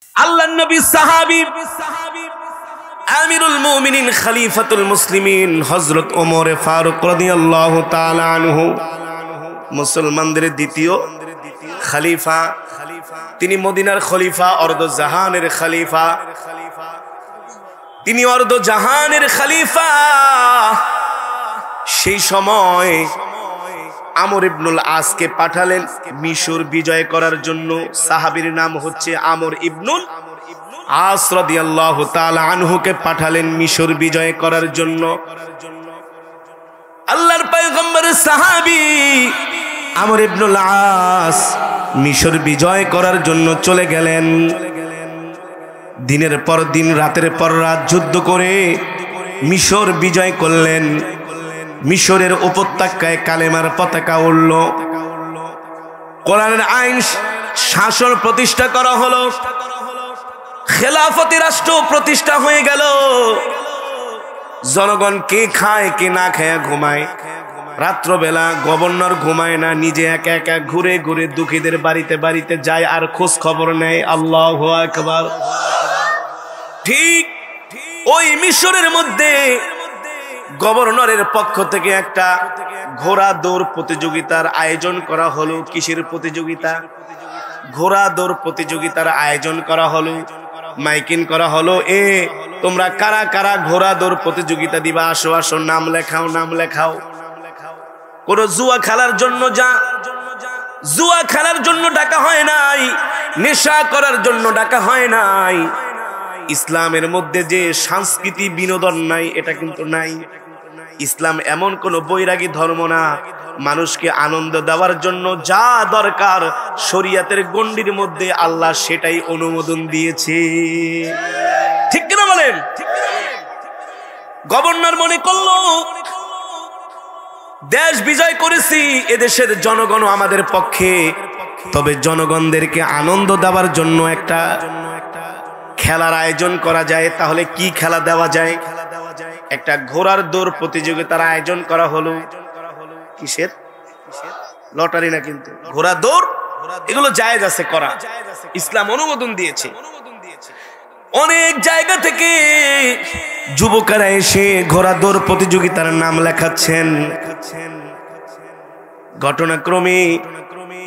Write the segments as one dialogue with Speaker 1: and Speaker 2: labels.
Speaker 1: আল্লাহর নবী সাহাবী আমিরুল মুমিনিন খলিফাতুল মুসলিমিন হযরত ওমর ফারুক রাদিয়াল্লাহু তাআলা আনহু মুসলমানদের দ্বিতীয় খলিফা, তিনি মদিনার খলিফা, অর্ধ জাহানের খলিফা, তিনি অর্ধ জাহানের খলিফা। সেই সময় আমর ইবনুল আসকে পাঠালেন মিশর বিজয় করার জন্য। সাহাবীর নাম হচ্ছে আমর ইবনুল আস রাদিয়াল্লাহু তাআলা আনহুকে পাঠালেন মিশর বিজয় করার জন্য। আল্লাহর পয়গম্বরের সাহাবী আমর ইবনুল আস মিশর বিজয় করার জন্য চলে গেলেন। দিনের পর দিন, রাতের পর রাত যুদ্ধ করে মিশর বিজয় করলেন। মিশরের উপত্যকায় কালেমার পতাকা উড়ল, কোরআনের আইন শাসন প্রতিষ্ঠা করা হলো, খেলাফতি রাষ্ট্র প্রতিষ্ঠা হয়ে গেল। জনগণ কে খায় কে না খায় ঘুমায়। রাত্রবেলা গভর্নর ঘুমায় না, নিজে একা একা ঘুরে ঘুরে দুঃখীদের বাড়িতে বাড়িতে যায় আর খোঁজ খবর নেয়। আল্লাহু আকবার। ঠিক ওই মিশরের মধ্যে গভর্নরের পক্ষ থেকে একটা ঘোড়া দৌড় প্রতিযোগিতার আয়োজন করা হলো। কিসের প্রতিযোগিতা? ঘোড়া দৌড় প্রতিযোগিতার আয়োজন করা হলো, মাইকিং করা হলো। তোমরা কারা কারা ঘোড়া দৌড় প্রতিযোগিতা দিবা, আসো আসো, নাম লেখাও, নাম লেখাও। কোন জুয়া খেলার জন্য জুয়া খেলার জন্য ডাকা হয় নাই, নেশা করার জন্য ডাকা হয় নাই। ইসলামের মধ্যে যে সংস্কৃতি বিনোদন নাই, এটা কিন্তু নাই। ইসলাম এমন কোন বৈরাগী ধর্ম না। মানুষকে আনন্দ দেওয়ার জন্য যা দরকার শরীয়তের গণ্ডির মধ্যে আল্লাহ সেটাই অনুমোদন দিয়েছে। ঠিক কিনা বলেন? গভর্নর মনে করলো দেশ বিজয় করেছি, এদেশের জনগণও আমাদের পক্ষে, তবে জনগণদেরকে আনন্দ দেওয়ার জন্য একটা খেলার আয়োজন করা যায়। তাহলে কি খেলা দেওয়া যায়? একটা ঘোড়ার দৌড় প্রতিযোগিতার আয়োজন করা হলো। কিসের? লটারি না, কিন্তু ঘোড়া দৌড় এগুলো জায়েজ আছে করা, ইসলাম অনুমোদন দিয়েছে। অনেক জায়গা থেকে যুবকেরা এসে ঘোড়া দৌড় প্রতিযোগিতার নাম লেখাচ্ছেন। ঘটনাক্রমে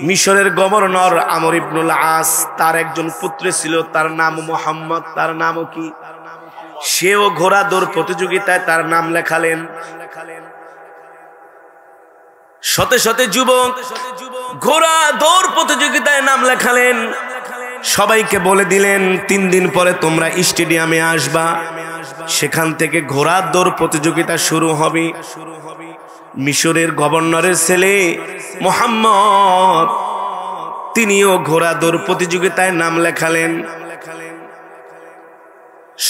Speaker 1: মিশরের গভর্নর আমর ইবনুল আস, তার একজন পুত্র ছিল, তার নাম মুহাম্মদ। তার নামও কি? সেও ঘোড়া দৌড় প্রতিযোগিতায় তার নাম লেখালেন। শত শত যুবক ঘোড়া দৌড় প্রতিযোগিতায় নাম লেখালেন। সবাইকে বলে দিলেন 3 দিন পরে তোমরা স্টেডিয়ামে আসবা, সেখান থেকে ঘোড়া দৌড় প্রতিযোগিতা শুরু হবে। মিশরের গভর্নরের ছেলে মুহাম্মদ, তিনিও ঘোড়া দৌড় প্রতিযোগিতায় নাম লেখালেন।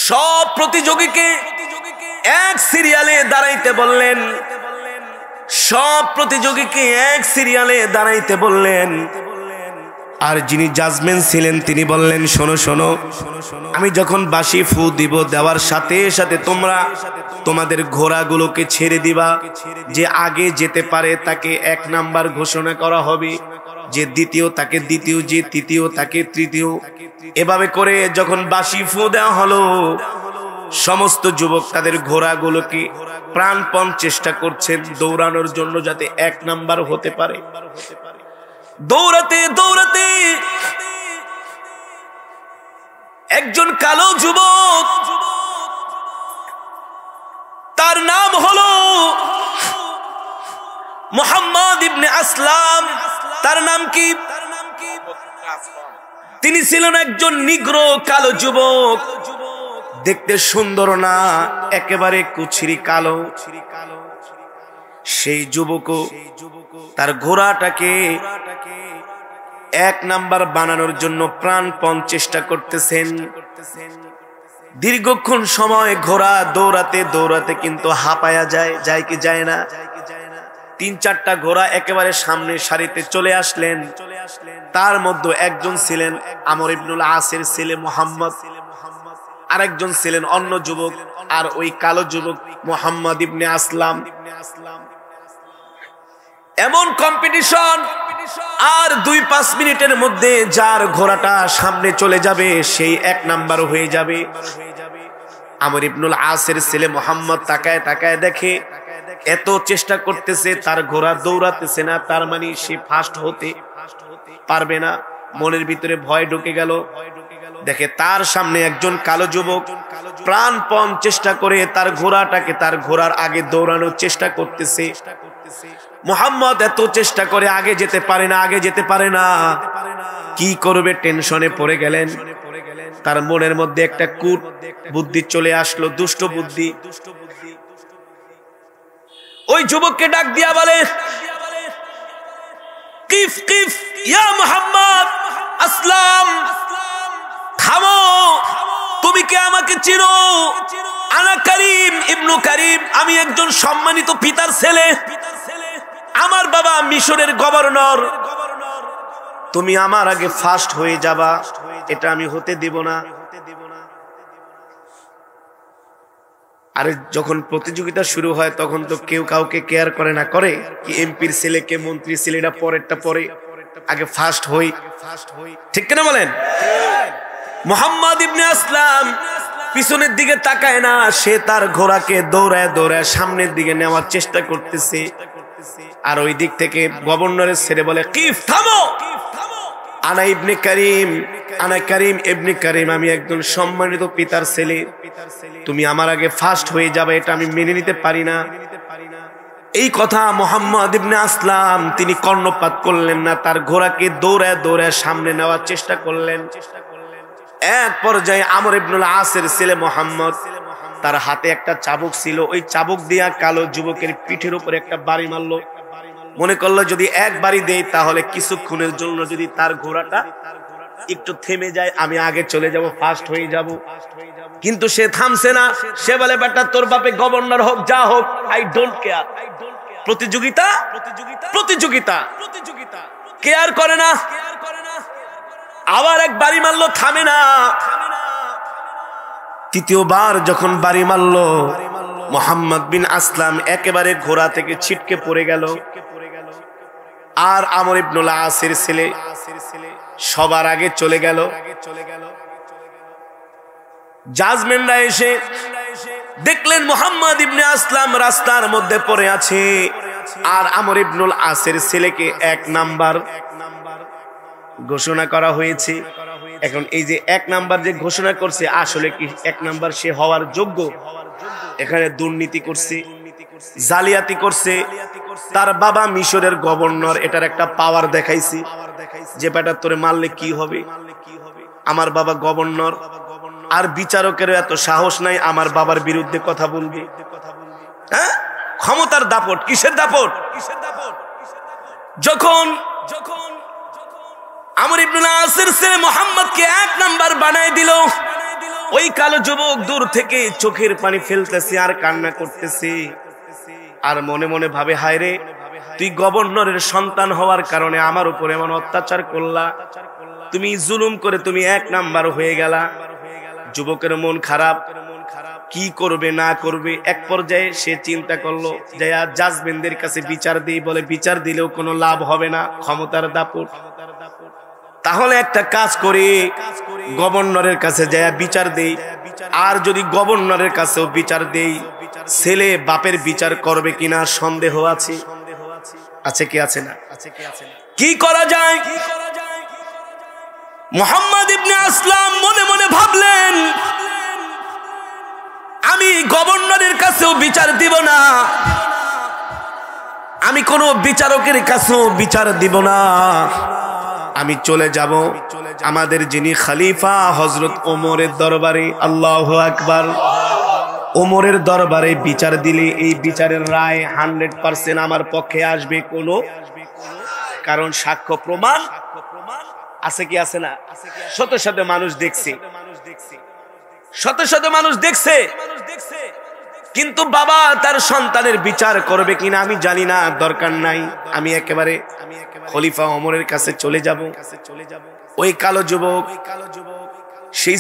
Speaker 1: সব প্রতিযোগীকে এক সিরিয়ালে দাঁড়াইতে বললেন, সব প্রতিযোগীকে এক সিরিয়ালে দাঁড়াইতে বললেন। আর যিনি জাজমেন্ট ছিলেন তিনি বললেন, শোনো শোনো, আমি যখন বাঁশি ফু দিব, দেওয়ার সাথে সাথে তোমরা তোমাদের ঘোড়াগুলোকে ছেড়ে দিবা। যে আগে যেতে পারে তাকে 1 নাম্বার ঘোষণা করা হবে, যে দ্বিতীয় তাকে দ্বিতীয়, যে তৃতীয় তাকে তৃতীয়। এভাবে করে যখন বাঁশি ফু দেওয়া হলো, সমস্ত যুবক তাদের ঘোড়াগুলোকে প্রাণপণ চেষ্টা করছেন দৌড়ানোর জন্য, যাতে 1 নাম্বার হতে পারে। দৌড়াতে দৌড়াতে একজন কালো যুবক, তার নাম হলো মুহাম্মদ ইবনে আসলাম। তার নাম কি? তিনি ছিলেন একজন নিগ্রো কালো যুবক, দেখতে সুন্দর না, একেবারে কুচরি কালো। সেই যুবকও তার ঘোড়াটাকে 1 নাম্বার বানানোর জন্য প্রাণপণ চেষ্টা করতেছেন। দীর্ঘক্ষণ সময় ঘোড়া দৌড়াতে দৌড়াতে কিন্তু হাঁপায়া যায় কি যায় না? 3-4টা ঘোড়া একেবারে সামনে সারিতে চলে আসলেন। তার মধ্যে একজন ছিলেন আমর ইবনুল আসের ছেলে মুহাম্মদ, আরেকজন ছিলেন অন্য যুবক, আর ওই কালো যুবক মুহাম্মদ ইবনে আসলাম। এমন কম্পিটিশন আর 2-5 মিনিটের মধ্যে যার ঘোড়াটা সামনে চলে যাবে সেই 1 নাম্বার হয়ে যাবে। আমর ইবনুল আসের ছেলে মুহাম্মদ তাকায় তাকায় দেখে এত চেষ্টা করতেছে, তার ঘোড়া দৌড়াতেছে না, তার মানে সে ফার্স্ট হতে পারবে না। মনের ভিতরে ভয় ঢুকে গেল। দেখে তার সামনে একজন কালো যুবক প্রাণপণ চেষ্টা করে তার ঘোড়াটাকে তার ঘোড়ার আগে দৌড়ানোর চেষ্টা করতেছে। মুহাম্মদ এত চেষ্টা করে আগে যেতে পারে না, আগে যেতে পারে না। কি করবে টেনশনে পড়ে গেলেন। তার মনের মধ্যে একটা কূট বুদ্ধি চলে আসলো, দুষ্ট বুদ্ধি। ওই যুবককে ডাক দিয়া বলে, কিফ কিফ ইয়া মুহাম্মদ আসলাম, থামো, তুমি কি আমাকে চিনো? আনা করিম ইবনু করিম, আমি একজন সম্মানিত পিতার ছেলে, আমার বাবা মিশরের গভর্নর। তুমি আমার আগে ফার্স্ট হয়ে যাবা, এটা আমি হতে দেব না। আরে যখন প্রতিযোগিতা শুরু হয় তখন তো কেউ কাউকে কেয়ার করে না, করে কি এমপির ছেলে কে মন্ত্রীর ছেলে, এটা পরেরটা পরে, আগে ফার্স্ট হই, ঠিক কিনা বলেন? মুহাম্মদ ইবনে আসলাম পিছনের দিকে তাকায় না, সে তার ঘোড়াকে দৌড়ায় দৌড়ায় সামনের দিকে নেওয়ার চেষ্টা করতেছে। আর ওই দিক থেকে গভর্নরের ছেলে বলে, কিফ, থামো, আনা ইবনে করিম, আনা করিম ইবনে করিম, আমি একজন সম্মানিত পিতার ছেলে, তুমি আমার আগে ফার্স্ট হয়ে যাবে, এটা আমি মেনে নিতে পারি না। এই কথা মুহাম্মদ ইবনে আসলাম তিনি কর্ণপাত করলেন না, তার ঘোড়াকে দৌড়ায় দৌড়ায় সামনে নেওয়ার চেষ্টা করলেন। এক পর্যায়ে আমর ইবনুল আসের ছেলে মুহাম্মদ, তার হাতে একটা চাবুক ছিল, ওই চাবুক দিয়া কালো যুবকের পিঠের উপরে একটা বাড়ি মারলো। মনে করলো যদি এক বাড়ি দেই তাহলে কিছুক্ষণের জন্য যদি তার ঘোড়াটা একটু থেমে যায়, আমি আগে চলে যাব, ফার্স্ট হয়ে যাব। কিন্তু সে থামছে না, সে বলে, বেটা তোর বাপে গভর্নর হোক, যা হোক, আই ডোন্ট কেয়ার। প্রতিযোগিতা প্রতিযোগিতা কেয়ার করে না। আবার এক বাড়ি মারলো, থামে না। তৃতীয়বার যখন বাড়ি মারলো, মুহাম্মদ বিন আসলাম একেবারে ঘোড়া থেকে ছিটকে পড়ে গেল। আর আমর ইবনুল আসের ছেলে সবার আগে চলে গেল। জাজমেন্টরা এসে দেখলেন মুহাম্মদ ইবনে আসলাম রাস্তার মধ্যে পড়ে আছে, আর আমর ইবনুল আসের ছেলেকে 1 নাম্বার ঘোষণা করা হয়েছে। এখন এই যে 1 নাম্বার যে ঘোষণা করছে, আসলে কি 1 নাম্বার সে হওয়ার যোগ্য? এখানে দুর্নীতি করছে, জালিয়াতি করছে। তার বাবা মিশরের গভর্নর, এটার একটা পাওয়ার দেখাইছি যে বেটা তোরে মারলে কি হবে, আমার বাবা গভর্নর। আর বিচারকের এত সাহস নাই আমার বাবার বিরুদ্ধে কথা বলবে। হ্যাঁ, ক্ষমতার দাপট, কিসের দাপট? যখন আমর ইবনুল আসের ছেলে মুহাম্মদকে 1 নাম্বার বানায় দিল, ওই কালো যুবক দূর থেকে চোখের পানি ফেলতেছে আর কান্না করতেছে। আর মনে মনে ভাবে, হায় রে, তুই গভর্নরের সন্তান হওয়ার কারণে আমার উপর এমন অত্যাচার করলা, তুমি জুলুম করে তুমি 1 নাম্বার হয়ে গেলা। যুবকের মন খারাপ, কি করবে না করবে। এক পর্যায়ে সে চিন্তা করলো যে জাজমেন্টদের কাছে বিচার দিই, বলে বিচার দিলেও কোনো লাভ হবে না, ক্ষমতার দাপট। তাহলে একটা কাজ করি, গভর্নরের কাছে যায় বিচার দেই। আর যদি গভর্নরের কাছেও বিচার দেই, ছেলে বাপের বিচার করবে কিনা সন্দেহ আছে। আছে কি আছে না? কি করা যায়? মুহাম্মদ ইবনে আসলাম মনে মনে ভাবলেন, আমি গভর্নরের কাছেও বিচার দিব না, আমি কোন বিচারকের কাছেও বিচার দিব না, আমি চলে যাব আমাদের যিনি খলিফা হযরত ওমরের দরবারে। আল্লাহু আকবার। ওমরের দরবারে বিচার দিলে এই বিচারের রায় 100% আমার পক্ষে আসবে, কোনো কারণ সাক্ষ্য প্রমাণ আছে কি আছে না? শত শত মানুষ দেখছে, শত শত মানুষ দেখছে, কিন্তু বাবা তার সন্তানের বিচার করবে কিনা আমি জানি না, দরকার নাই, আমি একেবারে খলিফা ওমরের কাছে চলে যাব। ওই কালো যুবক সেই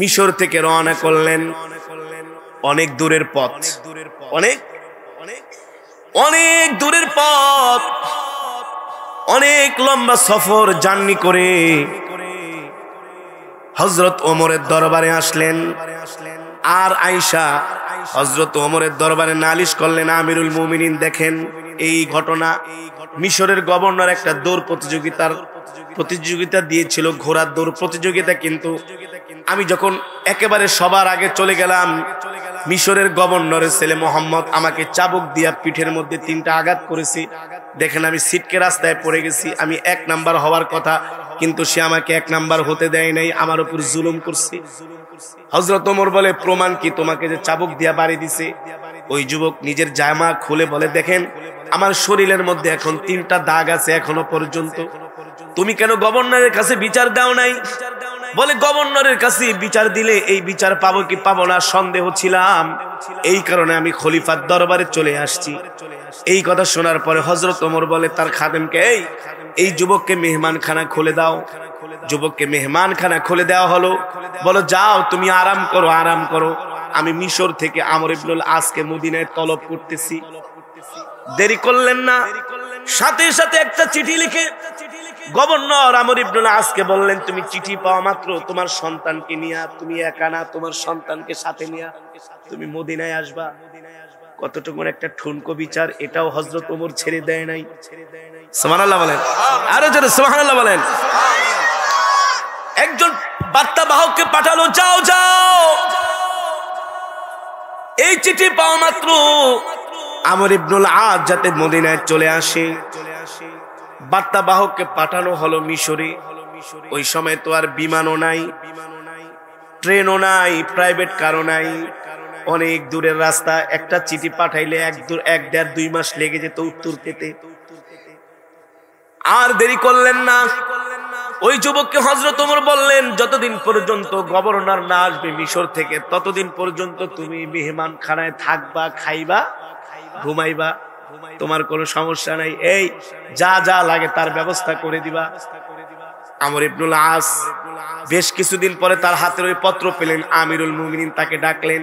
Speaker 1: মিশর থেকে রওনা করলেন। অনেক দূরের পথ, অনেক অনেক দূরের পথ, অনেক লম্বা সফর জার্নি করে হযরত ওমরের দরবারে আসলেন। আর আয়েশা হযরত ওমরের দরবারে নালিশ করলেন, আমিরুল মুমিনিন দেখেন এই ঘটনা, মিশরের গভর্নর একটা দৌড় প্রতিযোগিতা দিয়েছিল, ঘোড়ার দৌড় প্রতিযোগিতা, কিন্তু আমি যখন একেবারে সবার আগে চলে গেলাম, মিশরের গভর্নরের ছেলে মোহাম্মদ আমাকে চাবুক দিয়া পিঠের মধ্যে 3টা আঘাত করেছে। দেখেন আমি সিটকে রাস্তায় পড়ে গেছি, আমি 1 নাম্বার হওয়ার কথা, কিন্তু সে আমাকে 1 নাম্বার হতে দেয় নাই, আমার উপর জুলুম করছে। হযরত ওমর বলে, প্রমাণ কি? তোমাকে যে চাবুক দিয়া বাড়ি দিছে। ওই যুবক নিজের জামা খুলে বলে, দেখেন আমার শরীরের মধ্যে এখন 3টা দাগ আছে এখনো পর্যন্ত। তুমি কেন গভর্নরের কাছে বিচার দাও নাই? বলে, গভর্নরের কাছে বিচার দিলে এই বিচার পাবো কি পাবো না সন্দেহ ছিলাম, এই কারণে আমি খলিফার দরবারে চলে আসছি। এই কথা শোনার পরে হযরত ওমর বলে তার খাদেমকে, এই যুবককে মেহমানখানা খুলে দাও। যুবককে মেহমানখানা খুলে দেওয়া হলো। বলো, যাও তুমি আরাম করো, আরাম করো, আমি মিশর থেকে আমর ইবনুল আসকে মদিনায় তলব করতেছি। দেরি করলেন না, সাথে সাথে একটা চিঠি লিখে গভর্নর আমর ইবনুল আসকে বললেন, তুমি চিঠি পাওয়া মাত্র তোমার সন্তানকে নিয়া, তুমি একা না, তোমার সন্তানকে সাথে নিয়া তুমি মদিনায় আসবা। কতটুকু একটা ঠুনকো বিচার, এটাও হযরত ওমর ছেড়ে দেয় নাই। সুবহানাল্লাহ বলেন, আরো জোরে সুবহানাল্লাহ বলেন। একজন বার্তা বাহককে পাঠালো, যাও যাও। এই চিঠি পাওয়া মাত্র আমর ইবনুল আস যাতে মদিনায় চলে আসে, বার্তা বাহককে পাঠানো হলো মিশরে। ওই সময় তো আর বিমানও নাই, ট্রেনও নাই, প্রাইভেট কারও নাই, অনেক দূরের রাস্তা। একটা চিঠি পাঠাইলে 1-1.5-2 মাস লেগে যেত উত্তর পেতে। আর দেরি করলেন না, ওই যুবককে হযরত ওমর বললেন, যতদিন পর্যন্ত গভর্নর না আসবে মিশর থেকে, ততদিন পর্যন্ত তুমি মেহমানখানায় থাকবা, খাইবা, ঘুমাইবা, তোমার কোনো সমস্যা নাই, এই যা যা লাগে তার ব্যবস্থা করে দিবা। আমর ইবনুল আস বেশ কিছুদিন পরে তার হাতের ওই পত্র পেলেন, আমিরুল মুমিনিন তাকে ডাকলেন।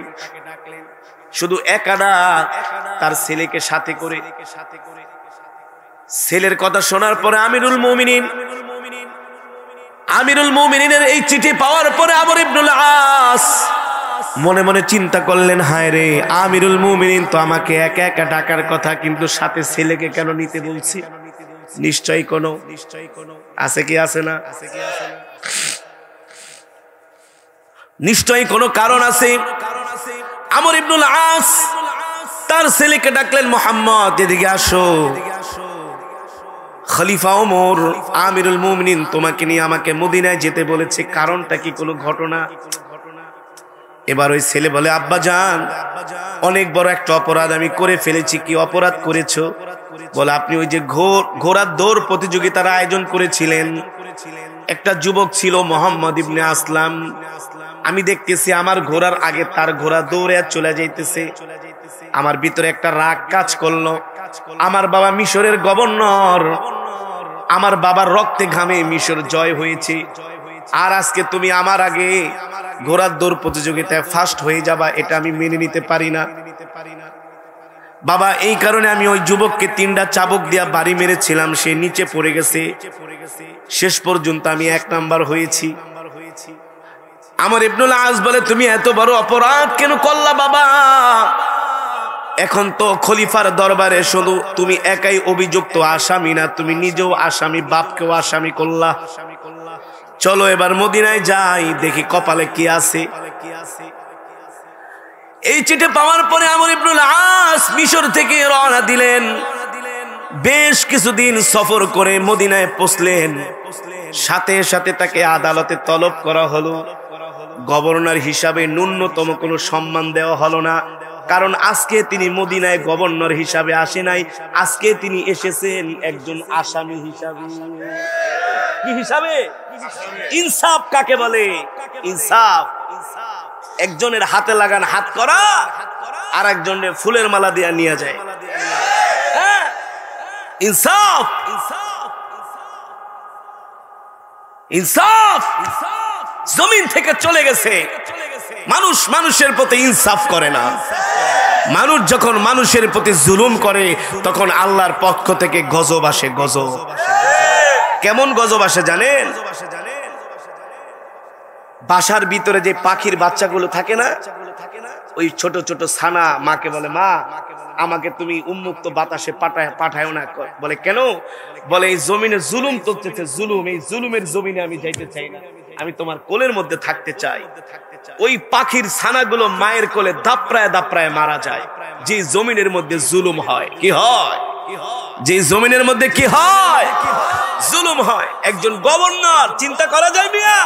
Speaker 1: শুধু একা না, তার ছেলেকে সাথে করে। ছেলের কথা শোনার পরে আমিরুল মুমিনিনের এই চিঠি পাওয়ার পরে আমর ইবনুল আস মনে মনে চিন্তা করলেন, হায় রে, আমিরুল মুমিনিন তো আমাকে একা একা ডাকার কথা, কিন্তু সাথে ছেলেকে কেন নিতে বলছি? নিশ্চয়ই কোনো আছে কি আছে না, নিশ্চয়ই কোনো কারণ আছে। আমর ইবনুল আস তার ছেলেকে ডাকলেন, মোহাম্মদ এদিকে আসো, খলিফা ওমর আমিরুল মুমিনিন তোমাকে নিয়ে আমাকে মদিনায় যেতে বলেছে, কারণটা কি, কোনো ঘটনা? এবার ওই ছেলে বলে, আব্বা জান, অনেক বড় একটা অপরাধ আমি করে ফেলেছি। কি অপরাধ করেছো? বলে, আপনি ওই যে ঘোড়ার দৌড় প্রতিযোগিতার আয়োজন করেছিলেন, একটা যুবক ছিল মোহাম্মদ ইবনে আসলাম, আমি দেখতেছি আমার ঘোড়ার আগে তার ঘোড়া দৌড়ে চলে যাইতেছে। আমার ভিতরে একটা রাগ কাজ করলো। আমার বাবা মিশরের গভর্নর, আমার বাবার রক্তে ঘামে মিশর জয় হয়েছে, আর আজকে তুমি আমার আগে ঘোড়ার দৌড় প্রতিযোগিতায় ফার্স্ট হয়ে যাবা, এটা আমি মেনে নিতে পারি না বাবা। এই কারণে আমি ওই যুবককে 3টা চাবুক দিয়া বাড়ি মেরেছিলাম, সে নিচে পড়ে গেছে, শেষ পর্যন্ত আমি 1 নাম্বার হয়েছি। আমর ইবনুল আস বলে, তুমি এত বড় অপরাধ কেন করলা বাবা? এখন তো খলিফার দরবারে শুধু তুমি একাই অভিযুক্ত, আসামি না, তুমি নিজেও আসামি, বাপকেও আসামি করলা। চলো এবার মদিনায় যাই, দেখি কপালে কি আছে। এই চিঠি পাওয়ার পরে আমর ইবনুল আস মিশর থেকে রওনা দিলেন। বেশ কিছুদিন সফর করে মদিনায় পৌঁছলেন। সাথে সাথে তাকে আদালতে তলব করা হলো। গভর্নর হিসাবে ন্যূনতম কোনো সম্মান দেওয়া হলো না, কারণ আজকে তিনি মদিনায় গভর্নর হিসাবে আসে নাই, আজকে তিনি এসেছেন একজন আসামি হিসাবে। কি হিসাবে? ইনসাফ কাকে বলে? ইনসাফ একজনের হাতে লাগান হাত করা, আর একজনের ফুলের মালা দিয়া নিয়ে যায়। ইনসাফ, ইনসাফ জমিন থেকে চলে গেছে। মানুষ মানুষের প্রতি ইনসাফ করে না। মানুষ যখন মানুষের প্রতি জুলুম করে, তখন আল্লাহর পক্ষ থেকে গজব আসে, গজব। কেমন গজব আসে জানেন? বাসার ভিতরে যে পাখির বাচ্চাগুলো থাকে না, ওই ছোট ছোট ছানা মাকে বলে, মা আমাকে তুমি উন্মুক্ত বাতাসে পাঠায় না। বলে কেন? বলে এই জমিনে জুলুম চলতেছে, জুলুম, এই জুলুমের জমিনে আমি যাইতে চাই না, আমি তোমার কোলের মধ্যে থাকতে চাই। ওই পাখির ছানাগুলো মায়ের কোলে দাপড়ায় দাপড়ায় মারা যায়। যে জমিনের মধ্যে জুলুম হয়, কি হয়? যে জমিনের মধ্যে কি হয়? জুলুম হয়। একজন গভর্নর, চিন্তা করা যায় মিয়া?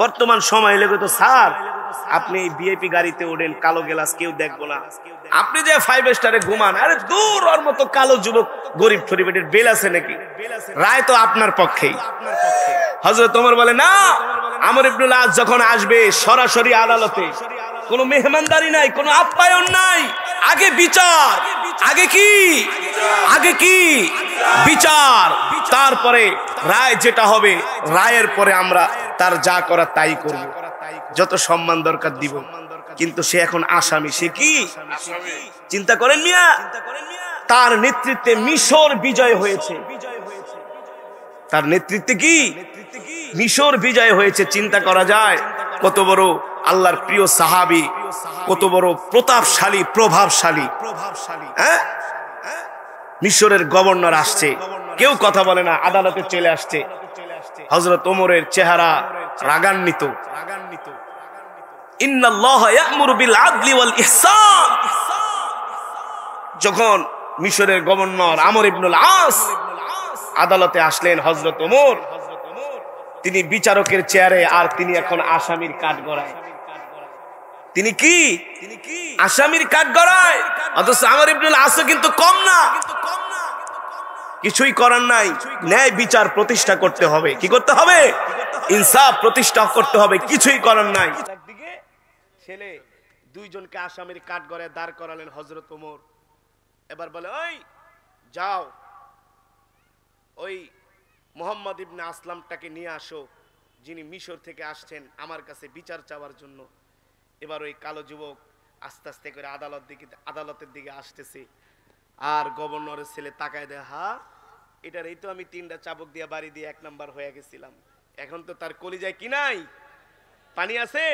Speaker 1: বর্তমান সময় লেগে তো স্যার আপনি ভিআইপি গাড়িতে ওঠেন, কালো গ্লাস, কেউ দেখবো না। আপনি যে 5 স্টারে ঘুমান, আরে দূর, ওর মতো কালো যুবক গরিব পরিবারের বেল আছে নাকি? রায় তো আপনার পক্ষেই। হযরত ওমর বলে না, আমর ইবনুল আস যখন আসবে সরাসরি আদালতে, কোনো মেহমানদারি নাই, কোনো আপ্যায়ন নাই, আগে বিচার। আগে কি? আগে কি? বিচার। তারপরে রায় যেটা হবে, রায়ের পরে আমরা তার যা করা তাই করব, যত সম্মান দরকার দিব। কিন্তু সে এখন আসামি। সে কি? চিন্তা করেন মিয়া, তার নেতৃত্বে মিশর বিজয় হয়েছে। তার নেতৃত্বে কি? মিশর বিজয় হয়েছে। চিন্তা করা যায় কত বড় আল্লাহর প্রিয় সাহাবী, কত বড় প্রতাপশালী, প্রভাবশালী। হ্যাঁ, মিশরের গভর্নর আসছে, কেউ কথা বলে না, আদালতে চলে আসছে। হযরত ওমরের চেহারা রাগান্বিত। ইন্নাল্লাহা ইয়া'মুরু বিল আদলি ওয়াল ইহসান। যখন মিশরের গভর্নর আমর ইবনুল আস আদালতে আসলেন, হযরত ওমর তিনি বিচারকের চেয়ারে, আর তিনি এখন আসামির কাঠগড়ায়। তিনি কি? আসামির কাঠগড়ায়। অথচ আমর ইবনুল আস কিন্তু কম না, কিছুই করার নাই। ন্যায় বিচার প্রতিষ্ঠা করতে হবে। কি করতে হবে? ইনসাফ প্রতিষ্ঠা করতে হবে। কিছুই করার নাই। একদিকে ছেলে দুইজনকে আসামির কাঠগড়ায় দাঁড় করালেন হযরত ওমর। এবার বলে, ওই যাও, ওই মুহাম্মদ ইবনে আসলামটাকে নিয়ে আসো, যিনি মিশর থেকে আসছেন আমার কাছে বিচার চাওয়ার জন্য। এবার ওই কালো যুবক আস্তে আস্তে করে আদালতের দিকে আসতেছে। আর গভর্নরের ছেলে তাকায় দেয়, হা, এটার এই তো আমি 3টা চাবুক দিয়ে বাড়ি দিয়ে 1 নাম্বার হয়ে গেছিলাম। এখন তো তার কলিজায় কি নাই? পানি আছে।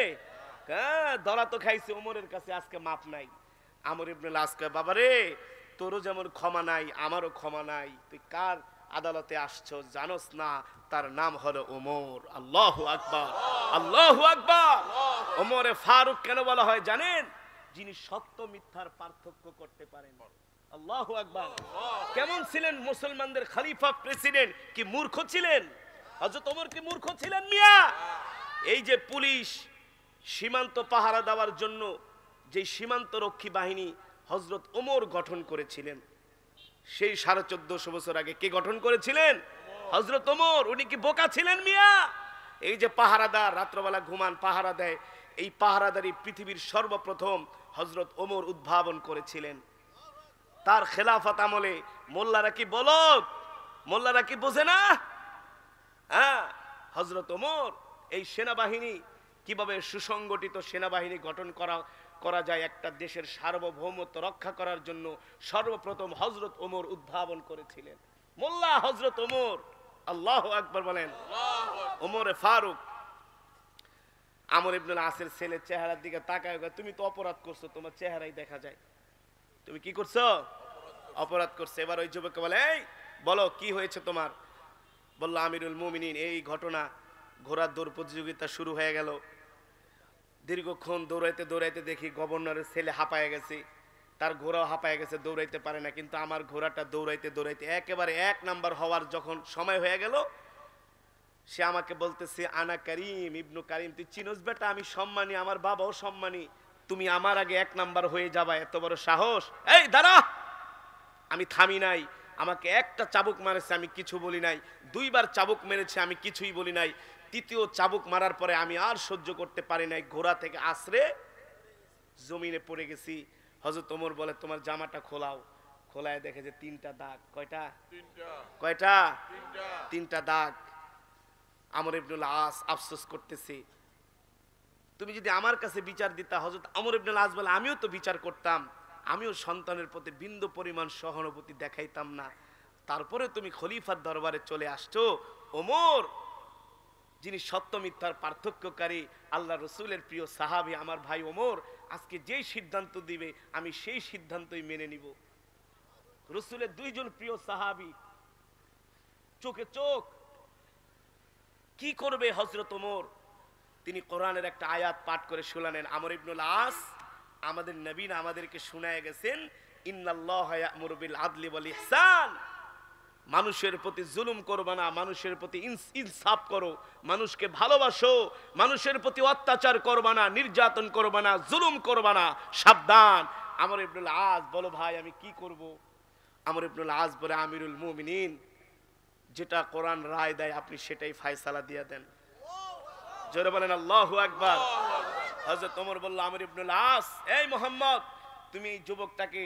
Speaker 1: হ্যাঁ, ধরা তো খাইছে ওমরের কাছে, আজকে মাপ নাই। আমর ইবনুল আস কয়, বাবারে তোরও যেমন ক্ষমা নাই, আমারও ক্ষমা নাই। তুই কার আদালতে আসছো জানোস না? তার নাম হলো ওমর। আল্লাহু আকবার, আল্লাহু আকবার। ওমরে ফারুক কেন বলা হয় জানেন? যিনি সত্য মিথ্যার পার্থক্য করতে পারেন। আল্লাহু আকবার। কেমন ছিলেন মুসলমানদের খলিফা, প্রেসিডেন্ট? কি মূর্খ ছিলেন? হযরত ওমর কি মূর্খ ছিলেন মিয়া? এই যে পুলিশ সীমান্ত পাহারা দেওয়ার জন্য যে সীমান্ত রক্ষী বাহিনী হযরত ওমর গঠন করেছিলেন, সেই 1450 বছর আগে কে গঠন করেছিলেন? হযরত ওমর। উনি কি বোকা ছিলেন মিয়া? এই যে পাহারাদার রাত্রবেলা ঘুমান, পাহারা দেয়, এই পাহারাদারি পৃথিবীর সর্বপ্রথম হযরত ওমর উদ্ভাবন করেছিলেন। তার খেলাফত আমলে মোল্লারা কি বলদ? মোল্লারা কি বোঝে না? হ্যাঁ, হযরত ওমর এই সেনাবাহিনী, কিভাবে সুসংগঠিত সেনাবাহিনী গঠন করা যায় একটা দেশের সার্বভৌমত্ব রক্ষা করার জন্য, সর্বপ্রথম হযরত ওমর উদ্ভাবন করেছিলেন। মোল্লা হযরত ওমর। আল্লাহু আকবার বলেন। ওমরে ফারুক আমর ইবনুল আসের ছেলের চেহারার দিকে তাকায়, তুমি তো অপরাধ করছো, তোমার চেহারাই দেখা যায়, তুমি কি করছো? অপরাধ করছে। এবার ওই যুবককে বলে, এই বলো কি হয়েছে তোমার? বললো, আমিরুল মুমিনিন, এই ঘটনা, ঘোড়ার দৌড় প্রতিযোগিতা শুরু হয়ে গেল। দীর্ঘক্ষণ দৌড়াইতে দৌড়াইতে দেখি গভর্নরের ছেলে হাঁপায় গেছে, তার ঘোড়াও হাঁপায় গেছে, দৌড়াইতে পারে না। কিন্তু আমার ঘোড়াটা দৌড়াইতে দৌড়াইতে একেবারে 1 নাম্বার হওয়ার যখন সময় হয়ে গেল, সে আমাকে বলতেছে, আনা কারিম ইবনু কারিম, তুই চিনোস বেটা আমি সম্মানী, আমার বাবাও সম্মানী, তুমি আমার আগে 1 নাম্বার হয়ে যাবা, এত বড় সাহস? এই দাঁড়া! আমি থামি নাই। আমাকে একটা চাবুক মারেছে, আমি কিছু বলি নাই। 2বার চাবুক মেরেছে, আমি কিছুই বলি নাই। 3য় চাবুক মারার পরে আমি আর সহ্য করতে পারি নাই, ঘোড়া থেকে আছড়ে জমিনে পড়ে গেছি। হযরত ওমর বলে, তোমার জামাটা খোলাও। খোলায় দেখে যে 3টা দাগ। কয়টা? কয়টা? 3টা দাগ। আমর ইবনুল আস আফসোস করতেছে, তুমি যদি আমার কাছে বিচার দিতা। হযরত আমর ইবনুল আস বলে, আমিও তো বিচার করতাম, আমিও সন্তানের প্রতি বিন্দু পরিমাণ সহানুভূতি দেখাইতাম না। তারপরে তুমি খলিফার দরবারে চলে আসছো। ওমর, যিনি সত্য মিথ্যার পার্থক্যকারী, আল্লাহ রসুলের প্রিয় সাহাবী, আমার ভাই ওমর আজকে যেই সিদ্ধান্ত দিবে আমি সেই সিদ্ধান্তই মেনে নিব। রসুলের দুইজন প্রিয় সাহাবী, চোখে চোখ। কি করবে হযরত ওমর? তিনি কোরআনের একটা আয়াত পাঠ করে শোনালেন। আমর ইবনুল আস, আমাদের নবী আমাদেরকে শোনায় গেছেন, ইন্নাল্লাহা ইয়া'মুরু বিল আদলি ওয়াল ইহসান, মানুষের প্রতি জুলুম করবা না, মানুষের প্রতি ইনসাফ করো, মানুষকে ভালোবাসো, মানুষের প্রতি অত্যাচার করবা না, নির্যাতন করবা না, জুলুম করবা না, সাবধান। আমর ইবনুল আস বলো, ভাই আমি কি করব? আমর ইবনুল আস বলে, আমিরুল মুমিনিন, যেটা কোরআন রায় দেয় আপনি সেটাই ফয়সালা দিয়ে দেন। জোরে বলেন আল্লাহু আকবার। হযরত ওমর বলল, আমর ইবনুল আস, এই মুহাম্মদ, তুমি এই যুবকটাকে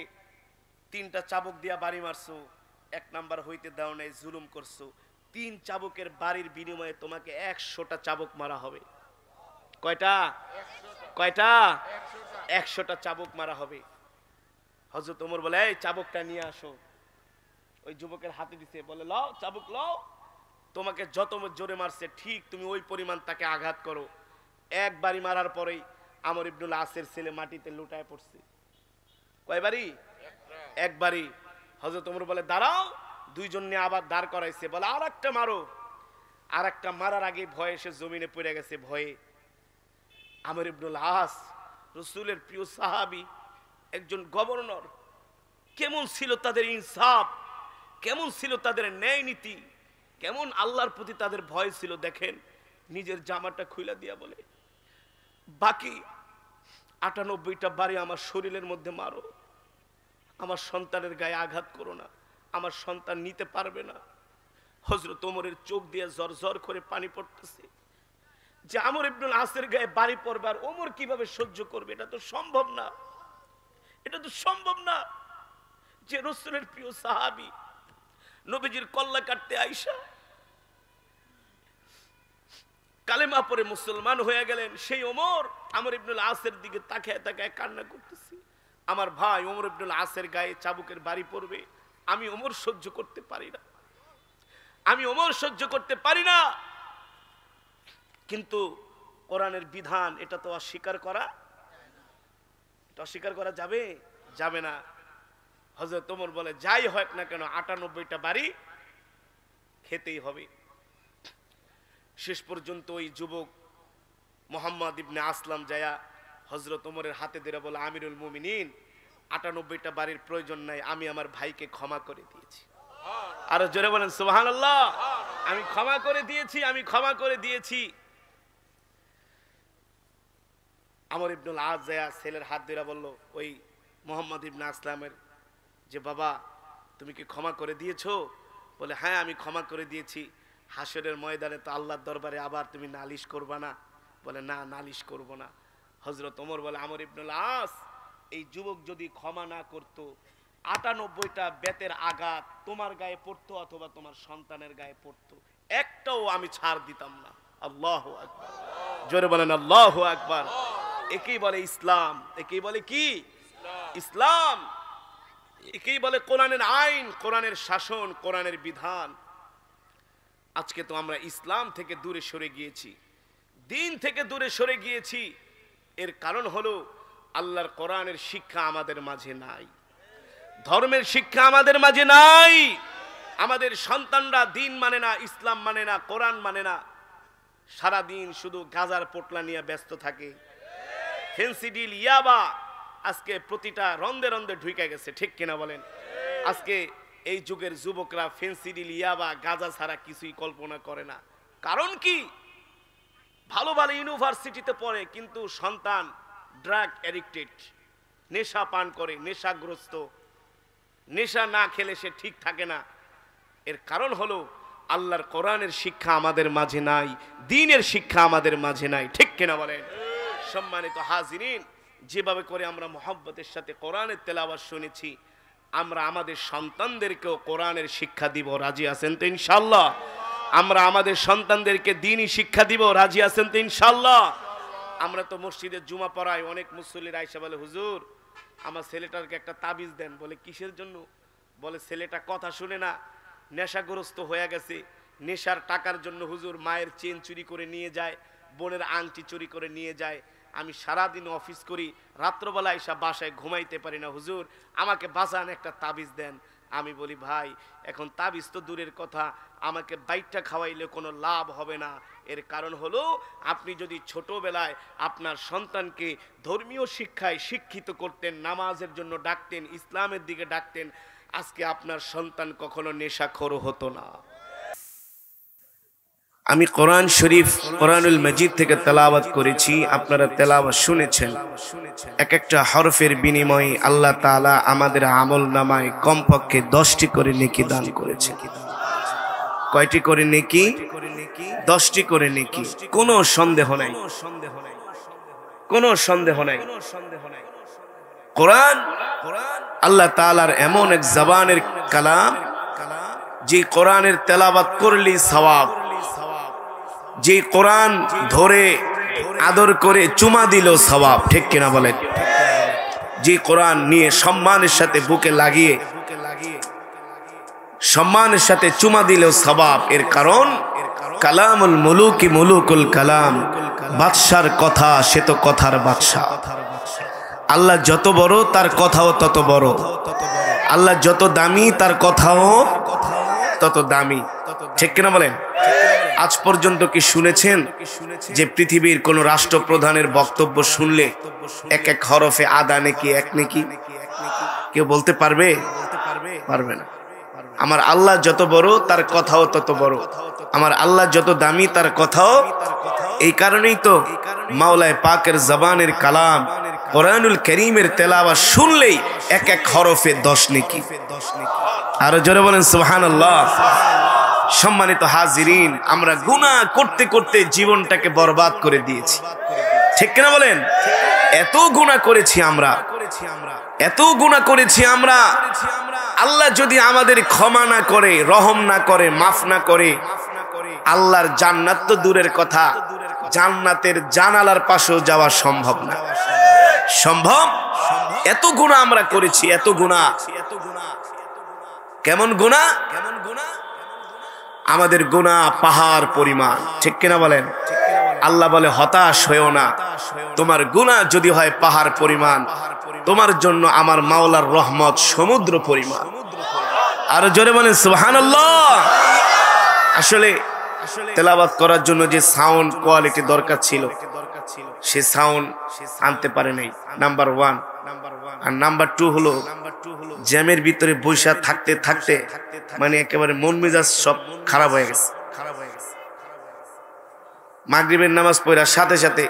Speaker 1: 3টা চাবুক দিয়া বাড়ি মারছো, 1 নাম্বার হইতে দাও নাই, জুলুম করছো। 3 চাবুকের বাড়ির বিনিময়ে তোমাকে 100টা চাবুক মারা হবে। কয়টা? কয়টা? 100টা চাবুক মারা হবে। হযরত ওমর বলে, এই চাবুকটা নিয়ে আসো। ওই যুবকের হাতে দিছে, বলে লও চাবুক লও, তোমাকে যত জোরে মারছে ঠিক তুমি ওই পরিমাণ তাকে আঘাত করো। একবারই মারার পরেই আমর ইবনুল আসের ছেলে মাটিতে লুটায় পড়ছে। কয়বারই? একবারই। হযরত ওমর বলে, দাঁড়াও। 2 জন নিয়ে আবার দাঁড় করাইছে, বলে আর একটা মারো। আর একটা মারার আগে ভয়ে সে জমিনে পড়ে গেছে ভয়ে। আমর ইবনুল আস, রাসূলের প্রিয় সাহাবী, একজন গভর্নর, কেমন ছিল তাদের ইনসাফ, কেমন ছিল তাদের ন্যায় নীতি, কেমন আল্লাহর প্রতি তাদের ভয় ছিল। দেখেন, নিজের জামাটা খুলে দিয়া বলে, বাকি 98টা বাড়ি আমার শরীরের মধ্যে মারো, আমার সন্তানের গায়ে আঘাত করো না, আমার সন্তান নিতে পারবে না। হযরত ওমরের চোখ দিয়ে ঝরঝর করে পানি পড়তেছে যে আমর ইবনুল আসের গায়ে বাড়ি পড়বে আর ওমর কিভাবে সহ্য করবে? এটা তো সম্ভব না, এটা তো সম্ভব না। যে রাসূলের প্রিয় সাহাবী, নবীজির কল্লা কাটতে আইসা কালেমা পড়ে মুসলমান হয়ে গেলেন, সেই ওমর আমর ইবনুল আসের দিকে তাকায় তাকায় কান্না করতেছে। আমার ভাই ওমর ইবনুল আসের গায়ে চাবুকের বাড়ি পড়বে, আমি ওমর সহ্য করতে পারি না, আমি ওমর সহ্য করতে পারি না। কিন্তু কোরআনের বিধান, এটা তো অস্বীকার করা, এটা অস্বীকার করা যাবে? যাবে না। হযরত ওমর বলে, যাই হোক না কেন 98টা বাড়ি খেতেই হবে। শেষ পর্যন্ত ওই যুবক মুহাম্মদ ইবনে আসলাম যায়া হযরত ওমরের হাতে ধরে বলে, আমিরুল মুমিনিন, 98টা বাড়ির প্রয়োজন নাই, আমি আমার ভাইকে ক্ষমা করে দিয়েছি। আর জোরে বলেন সুবহানাল্লাহ। আমি ক্ষমা করে দিয়েছি, আমি ক্ষমা করে দিয়েছি। আমর ইবনুল আস যায়া ছেলের হাত ধরে বলল, ওই মুহাম্মদ ইবনে আসলামের, যে বাবা তুমি কি ক্ষমা করে দিয়েছো? বলে, হ্যাঁ আমি ক্ষমা করে দিয়েছি। হাসরের ময়দানে তো আল্লাহর দরবারে আবার তুমি নালিশ করবা না? বলে, না, নালিশ করব না। হযরত ওমর বলে, আমর ইবনুল আস, এই যুবক যদি ক্ষমা না করত, 98টা বেতের আঘাত তোমার গায়ে পড়তো অথবা তোমার সন্তানের গায়ে পড়তো, একটাও আমি ছাড় দিতাম না। আল্লাহু আকবার। জোরে বলেন আল্লাহু আকবার। একেই বলে ইসলাম, একেই বলে কি? ইসলাম। একেই বলে কোরআনের আইন, কোরআনের শাসন, কোরআনের বিধান। আজকে তো আমরা ইসলাম থেকে দূরে সরে গিয়েছি, দিন থেকে দূরে সরে গিয়েছি। এর কারণ হলো আল্লাহর কোরআনের শিক্ষা আমাদের মাঝে নাই, ধর্মের শিক্ষা আমাদের মাঝে নাই। আমাদের সন্তানরা দিন মানে না, ইসলাম মানে না, কোরআন মানে না, সারা দিন শুধু গাজার পোটলা নিয়ে ব্যস্ত থাকে। ফেন্সিডিল, ইয়াবা আজকে প্রতিটা রন্দে রন্দে ঢুকে গেছে, ঠিক কিনা বলেন? আজকে এই যুগের যুবকরা ফেন্সিডিল, ইয়াবা, গাজা ছাড়া কিছুই কল্পনা করে না। কারণ কি? ভালো ভালো ইউনিভার্সিটিতে পড়ে, কিন্তু সন্তান ড্রাগ অ্যাডিক্টেড, নেশা পান করে, নেশাগ্রস্ত, নেশা না খেলে সে ঠিক থাকে না। এর কারণ হলো আল্লাহর কোরআনের শিক্ষা আমাদের মাঝে নাই, দ্বীনের শিক্ষা আমাদের মাঝে নাই, ঠিক কিনা বলেন? সম্মানিত হাজিরিন, যেভাবে করে আমরা মুহাব্বতের সাথে কোরআনের তেলাওয়াত শুনেছি, আমরা আমাদের সন্তানদেরকেও কোরআনের শিক্ষা দিব। রাজি আছেন তো ইনশাআল্লাহ? আমরা আমাদের সন্তানদেরকে দ্বীনি শিক্ষা দিব। রাজি আছেন তো ইনশাআল্লাহ? আমরা তো মসজিদে জুমা পড়াই, অনেক মুসল্লিরা আয়েশা বলে, হুজুর আমার ছেলেটাকে একটা তাবিজ দেন। বলে, কিসের জন্য? বলে, ছেলেটা কথা শুনে না, নেশাগ্রস্ত হয়ে গেছে, নেশার টাকার জন্য হুজুর মায়ের চেন চুরি করে নিয়ে যায়, বোনের আংটি চুরি করে নিয়ে যায়। আমি সারাদিন অফিস করি, রাত্রবেলা এসে বাসায় ঘুমাইতে পারি না, হুজুর আমাকে বাঁচান, একটা তাবিজ দেন। আমি বলি ভাই এখন তাবিজ তো দূরের কথা, আমাকে বাইকটা খাওয়াইলে কোনো লাভ হবে না। এর কারণ হলো আপনি যদি ছোটবেলায় আপনার সন্তানকে ধর্মীয় শিক্ষায় শিক্ষিত করতেন, নামাজের জন্য ডাকতেন, ইসলামের দিকে ডাকতেন, আজকে আপনার সন্তান কখনো নেশাখোর হতো না। আমি কোরআন শরীফ কোরআনুল মজিদ থেকে তেলাওয়াত করেছি, আপনারা তেলাওয়াত শুনেছেন। এক একটা হরফের বিনিময়ে আল্লাহ তাআলা আমাদের আমল নামায় কমপক্ষে 10টি করে নেকি দান করেছেন। কয়টি করে নেকি? 10টি করে নেকি। কোনো সন্দেহ নাই, কোনো সন্দেহ নাই। কোরআন আল্লাহ তাআলার এমন এক জবানের কালাম, যে কোরআনের তেলাওয়াত করলেই সওয়াব, যে কোরআন ধরে আদর করে চুমা দিল সওয়াব, ঠিক কিনা বলেন? যে কোরআন নিয়ে সম্মানের সাথে বুকে লাগিয়ে সম্মানের সাথে চুমা দিল সওয়াব। এর কারণ কালামুল মুলুকি মুলুকুল কালাম, বাদশার কথা সে তো কথার বাদশা। আল্লাহ যত বড় তার কথাও তত বড়, আল্লাহ যত দামি তার কথাও তত দামি, ঠিক কিনা বলেন? আজ পর্যন্ত কি শুনেছেন যে পৃথিবীর কোন রাষ্ট্রপ্রধানের বক্তব্য শুনলে এক এক হরফে আদা নেকি, এক নেকি? কেউ বলতে পারবে? পারবে না। আমার আল্লাহ যত বড় তার কথাও তত বড়, আমার আল্লাহ যত দামি তার কথাও। এই কারণেই তো মাওলায়ে পাকের জবানের কালাম কোরআনুল কারীমের তেলাওয়াত শুনলেই এক এক হরফে 10 নেকি। আরো জোরে বলেন সুবহানাল্লাহ। সম্মানিত হাজিরিন, আমরা গুনাহ করতে করতে জীবনটাকে বরবাদ করে দিয়েছি, ঠিক কিনা বলেন? এত গুনাহ করেছি আমরা, এত গুনাহ করেছি আমরা। আল্লাহ যদি আমাদের ক্ষমা না করে, রহম না করে, মাফ না করে, আল্লাহর জান্নাত তো দূরের কথা, জান্নাতের জানালার পাশেও যাওয়া সম্ভব না। সম্ভব? এত গুনাহ আমরা করেছি, এত গুনাহ। কেমন গুনাহ? আমাদের গুনাহ পাহাড় পরিমাণ, ঠিক কিনা বলেন? আল্লাহ বলে হতাশ হয়েও না, তোমার গুনাহ যদি হয় পাহাড় পরিমাণ, তোমার জন্য আমার মাওলার রহমত সমুদ্র পরিমাণ। আর জোরে বলেন সুবহানাল্লাহ। আসলে তেলাওয়াত করার জন্য যে সাউন্ড কোয়ালিটি দরকার ছিল, সে সাউন্ড আনতে পারে নাই, নাম্বার 1। আর নাম্বার 2 হলো জ্যামের ভিতরে বৈশা থাকতে থাকতে মানে একেবারে মন মেজাজ সব খারাপ হয়ে গেছে। মাগরিবের নামাজ পড়ার সাথে সাথে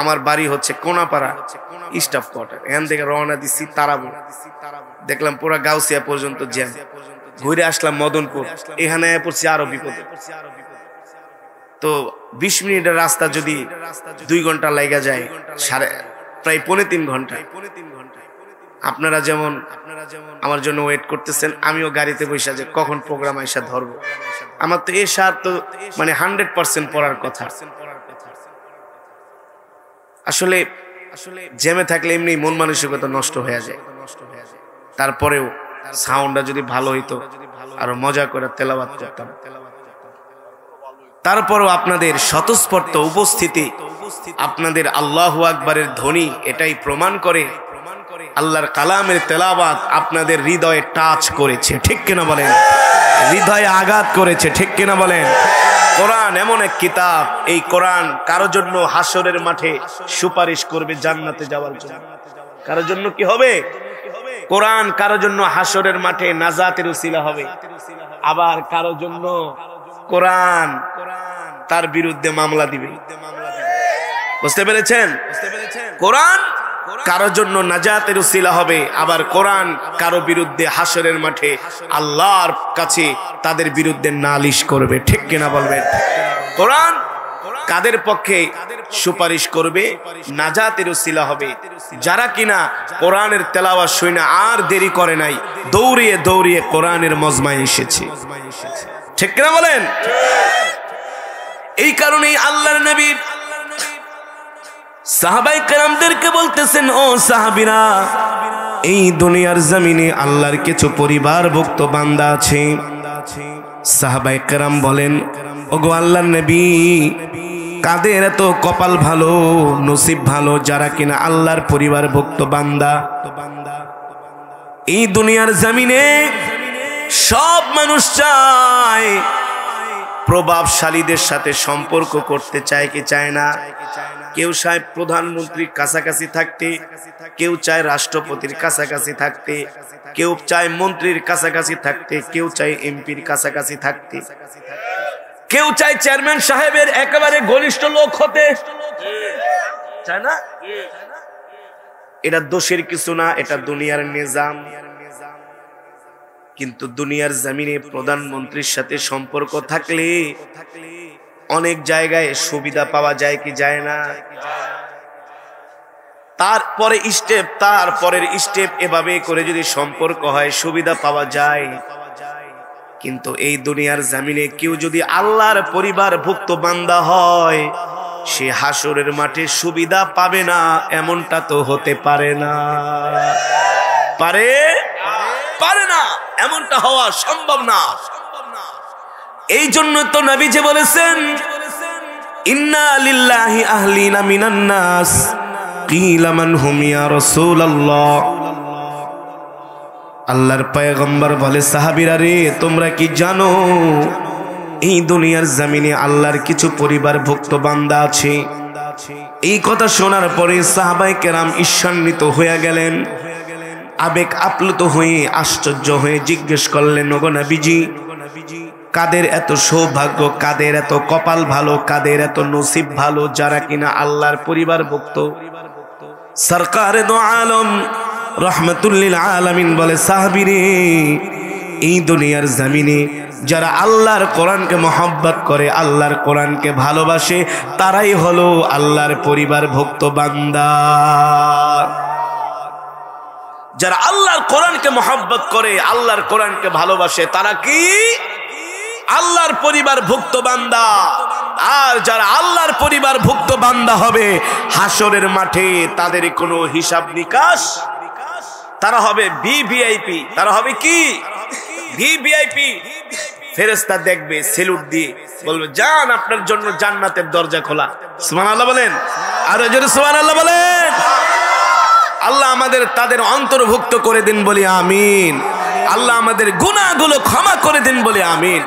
Speaker 1: আমার বাড়ি হচ্ছে কোনাপাড়া স্টাফ কোয়ার্টার, এখান থেকে রওনা দিচ্ছি তারাবো, দেখলাম পুরো গাউসিয়া পর্যন্ত জ্যাম। ঘুরে আসলাম মদনপুর, এখানে পড়ছি আরো বিপদে। তো 20 মিনিটের রাস্তা যদি 2 ঘন্টা লাগা যায়, প্রায় 3.5 ঘন্টা। আপনারা যেমন আমার জন্য ওয়েট করতেছেন, আমিও গাড়িতে বসে যে কখন প্রোগ্রাম আইসা ধরবো। আমার তো এশার তো মানে 100% পড়ার কথা। আসলে জ্যামে থাকলে এমনি মন মানসিকতা নষ্ট হয়ে যায়। তারপরেও সাউন্ডটা যদি ভালো হইতো আরো মজা করে তেলাওয়াত করতাম। তারপরও আপনাদের স্বতঃস্ফূর্ত উপস্থিতি, আপনাদের আল্লাহু আকবারের ধ্বনি এটাই প্রমাণ করে আল্লাহর কালামের তেলাওয়াত আপনাদের হৃদয়ে টাচ করেছে, ঠিক কিনা বলেন? হৃদয়ে আঘাত করেছে, ঠিক কিনা বলেন? কোরআন এমন এক কিতাব, এই কোরআন কারো জন্য হাসরের মাঠে সুপারিশ করবে জান্নাতে যাওয়ার জন্য। কারো জন্য কি হবে? কোরআন কারো জন্য হাসরের মাঠে নাজাতের উসিলা হবে। আবার কারো জন্য কোরআন তার বিরুদ্ধে মামলা দিবে। বুঝতে পেরেছেন? কোরআন কারো জন্য নাজাতের উসিলা হবে, আবার কোরআন কারো বিরুদ্ধে হাসরের মাঠে আল্লাহর কাছে তাদের বিরুদ্ধে নালিশ করবে, ঠিক কিনা বলবেন? কোরআন কাদের পক্ষে সুপারিশ করবে? নাজাতের উসিলা হবে যারা কিনা কোরআনের তেলাওয়াত শুনে আর দেরি করে নাই, দৌড়িয়ে দৌড়িয়ে কোরআনের মজমায় এসেছে, ঠিক কিনা বলেন? এই কারণেই আল্লাহর নবী সাহাবায়ে কেরামদেরকে বলতেছেন, ও সাহাবীরা, এই দুনিয়ার জমিনে আল্লাহর কিছু পরিবারভুক্ত বান্দা আছে, সাহাবায়ে কেরাম বলেন, ওগো আল্লাহর নবী, কাদের এত কপাল ভালো, নসিব ভালো যারা কিনা আল্লাহর পরিবারভুক্ত বান্দা। এই দুনিয়ার জমিনে সব মানুষ চায় প্রভাবশালীদের সাথে সম্পর্ক করতে চায় কি চায় না? কেউ চায় প্রধানমন্ত্রীর কাছাকাছি থাকতে, কেউ চায় রাষ্ট্রপতির কাছাকাছি থাকতে, কেউ চায় মন্ত্রীর কাছাকাছি থাকতে, কেউ চায় এমপির কাছাকাছি থাকতে, কেউ চায় চেয়ারম্যান সাহেবের একেবারে ঘনিষ্ঠ লোক হতে চায় না। এটা দোষের কিছু না, এটা দুনিয়ার নিজাম। কিন্তু দুনিয়ার জমিনে প্রধানমন্ত্রীর সাথে সম্পর্ক থাকলে অনেক জায়গায় সুবিধা পাওয়া যায় কি যায় না? তারপরের স্টেপ এভাবে করে যদি সম্পর্ক হয় সুবিধা পাওয়া যায়। কিন্তু এই দুনিয়ার জমিনে কেউ যদি আল্লাহর পরিবারভুক্ত বান্দা হয়, সে হাসরের মাঠে সুবিধা পাবে না, এমনটা তো হতে পারে না। পারে না, এমনটা হওয়া সম্ভব না। এই জন্য তো নবী যে বলেছেন, ইন্না লিল্লাহি আহলিনা মিনান নাস কিলা মান হুম ইয়া রাসূলুল্লাহ। আল্লাহর পয়গম্বর বলে, সাহাবীরা রে, তোমরা কি জানো এই দুনিয়ার জমিনে আল্লাহর কিছু পরিবারভুক্ত বান্দা আছে? এই কথা শোনার পরে সাহাবায়ে কেরাম ঈর্ষান্বিত হয়ে গেলেন, আবেগ আপ্লুত হয়ে আশ্চর্য হয়ে জিজ্ঞেস করলেন, ওগো নবীজি, কাদের এত সৌভাগ্য, কাদের এত কপাল ভালো, কাদের এত নসিব ভালো যারা কিনা আল্লাহর পরিবারভুক্ত? সরকারে দো আলম রহমাতুল লিল আলামিন বলে, সাহাবীরে, এই দুনিয়ার জমিনে যারা আল্লাহর কোরআনকে মহব্বত করে, আল্লাহর কোরআনকে ভালোবাসে, তারাই হলো আল্লাহর পরিবারভুক্ত বান্দা। যারা আল্লাহর কোরআনকে মহব্বত করে, আল্লাহর কোরআনকে ভালোবাসে, তারা কি আল্লাহর পরিবারভুক্ত বান্দা। আর যারা আল্লাহর পরিবারভুক্ত বান্দা হবে, হাসরের মাঠে তাদের কোনো হিসাব নিকাশ, তারা হবে ভিভিআইপি। তারা হবে কি? ভিভিআইপি। ফেরেশতা দেখবে, সেলুট দিয়ে বলবে, যান, আপনার জন্য জান্নাতের দরজা খোলা। সুবহানাল্লাহ বলেন, আর জোরে সুবহানাল্লাহ বলেন। আল্লাহ আমাদের তাদের অন্তর্ভুক্ত করে দিন বলি আমিন। আল্লাহ আমাদের গুনাহগুলো ক্ষমা করে দিন বলি আমিন।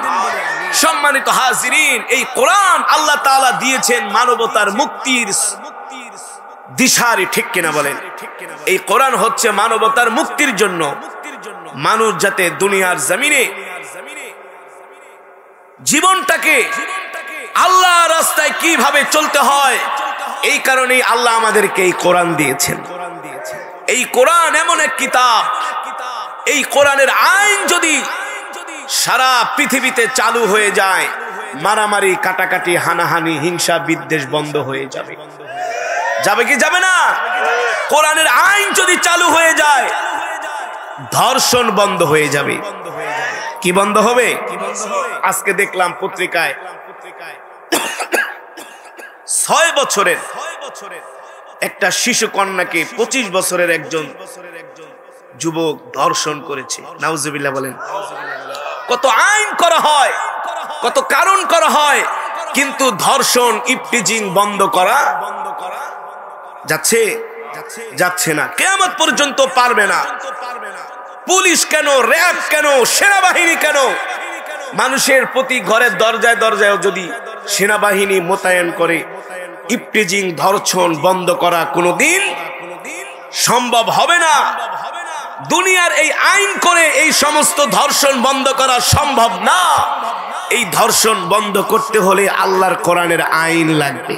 Speaker 1: সম্মানিত হাজিরিন, এই কোরআন আল্লাহ তাআলা দিয়েছেন মানবতার মুক্তির দিশারি, ঠিক কিনা বলেন? এই কোরআন হচ্ছে মানবতার মুক্তির জন্য, মানুষ যাতে দুনিয়ার জমিনে জীবনটাকে আল্লাহর রাস্তায় কিভাবে চলতে হয়, এই কারণেই আল্লাহ আমাদেরকে এই কোরআন দিয়েছেন। এই কোরআন এমন এক কিতাব, এই কোরআনের আইন যদি সারা পৃথিবীতে চালু হয়ে যায়, মারামারি, কাটাকাটি, হানাহানি, হিংসা, বিদ্বেষ বন্ধ হয়ে যাবে। যাবে কি যাবে না? কোরআনের আইন যদি চালু হয়ে যায়, ধর্ষণ বন্ধ হয়ে যাবে। কি বন্ধ হবে? আজকে দেখলাম পত্রিকায় 6 বছরের একটা শিশু কন্যাকে 25 বছরের একজন যুবক ধর্ষণ করেছে। নাউজুবিল্লাহ বলেন। কত আইন করা হয়, কত কারণ করা হয়, কিন্তু ধর্ষণ, ইফটিজিং বন্ধ করা যাচ্ছে না, কিয়ামত পর্যন্ত পারবে না। পুলিশ কেন, র‍্যাব কেন, সেনাবাহিনী কেন? মানুষের প্রতি ঘরের দরজায় দরজায় যদি সেনাবাহিনী মোতায়েন করে, ইফটিজিং, ধর্ষণ বন্ধ করা কোনোদিন সম্ভব হবে না। দুনিয়ার এই আইন করে এই সমস্ত ধর্ষণ বন্ধ করা সম্ভব না। এই ধর্ষণ বন্ধ করতে হলে আল্লাহর কোরআনের আইন লাগবে।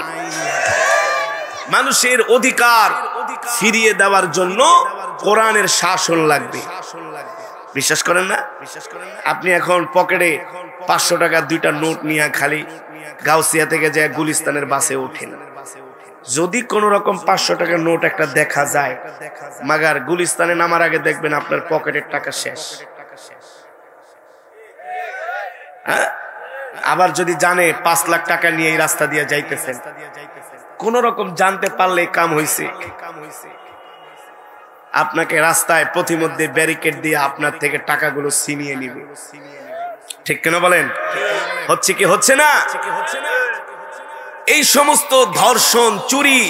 Speaker 1: মানুষের অধিকার ফিরিয়ে দেওয়ার জন্য কোরআনের শাসন লাগবে। বিশ্বাস করেন না? আপনি এখন পকেটে 500 টাকা 2টা নোট নিয়ে খালি গাউসিয়া থেকে যায় গুলিস্তানের বাসে ওঠেন, যদি কোন রকম 500 টাকার নোট একটা দেখা যায়, মাগার গুলিস্তানে নামার আগে দেখবেন আপনার পকেটের টাকা শেষ। আবার যদি জানে 5 লাখ টাকা নিয়ে এই রাস্তা দিয়ে যাইতেছেন, কোন রকম জানতে পারলে কাম হইছে, আপনাকে রাস্তায় প্রতিমধ্যে ব্যারিকেড দিয়ে আপনার থেকে টাকাগুলো ছিনিয়ে নিবে। ঠিক কেন বলেন? হচ্ছে কি হচ্ছে না? এই সমস্ত ধর্ষণ, চুরি,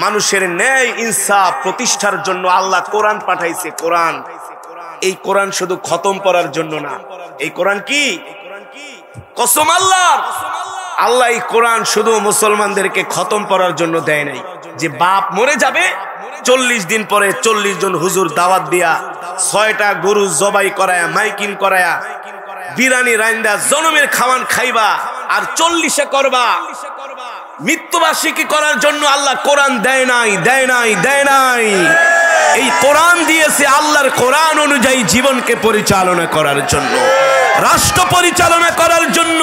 Speaker 1: মানুষের ন্যায় ইনসাফ প্রতিষ্ঠার জন্য আল্লাহ কোরআন পাঠাইছে। কোরআন, এই কোরআন শুধু খতম করার জন্য না। এই কোরআন কি? কসম আল্লাহর, আল্লাহ এই কোরআন শুধু মুসলমানদেরকে খতম করার জন্য দেয় নাই। যে বাপ মরে যাবে 40 দিন পরে 40 জন হুজুর দাওয়াত দিয়া 6টা গরু জবাই করায়া, মাইকিং করায়া, বিরানি রাইন্দা জনমের খাওয়ান খাইবা আর 40-এ করবা। মৃত্যুবার্ষিকী করার জন্য আল্লাহ কোরআন দেয় নাই, দেয় নাই, দেয় নাই। এই কোরআন দিয়েছে আল্লাহর কোরআন অনুযায়ী জীবনকে পরিচালনা করার জন্য, রাষ্ট্র পরিচালনা করার জন্য।